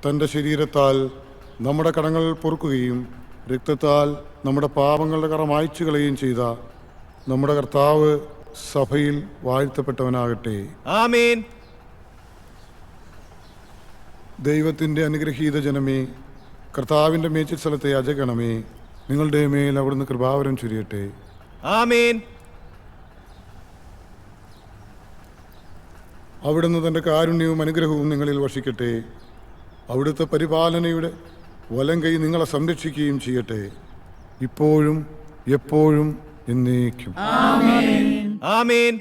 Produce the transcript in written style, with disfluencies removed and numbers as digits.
തൻ്റെ ശരീരത്താൽ നമ്മുടെ കടങ്ങൾ പൊറുക്കുകയും രക്തത്താൽ നമ്മുടെ പാപങ്ങളുടെ കറ മായ്ച്ചു കളയുകയും ചെയ്ത നമ്മുടെ കർത്താവ് സഭയിൽ വാഴ്ത്തപ്പെട്ടവനാകട്ടെ. ആമേൻ. ദൈവത്തിൻ്റെ അനുഗ്രഹീത ജനമേ, കർത്താവിൻ്റെ മേച്ചിൽ സ്ഥലത്തെ യാചകണമേ, നിങ്ങളുടെ മേൽ അവിടുന്ന് കൃപാവരം ചൊരിയട്ടെ. ആമേൻ. അവിടുന്ന് തൻ്റെ കാരുണ്യവും അനുഗ്രഹവും നിങ്ങളിൽ വർഷിക്കട്ടെ. അവിടുത്തെ പരിപാലനയുടെ വലം കൈ നിങ്ങളെ സംരക്ഷിക്കുകയും ചെയ്യട്ടെ, ഇപ്പോഴും എപ്പോഴും എന്നേക്കും. ആമേൻ.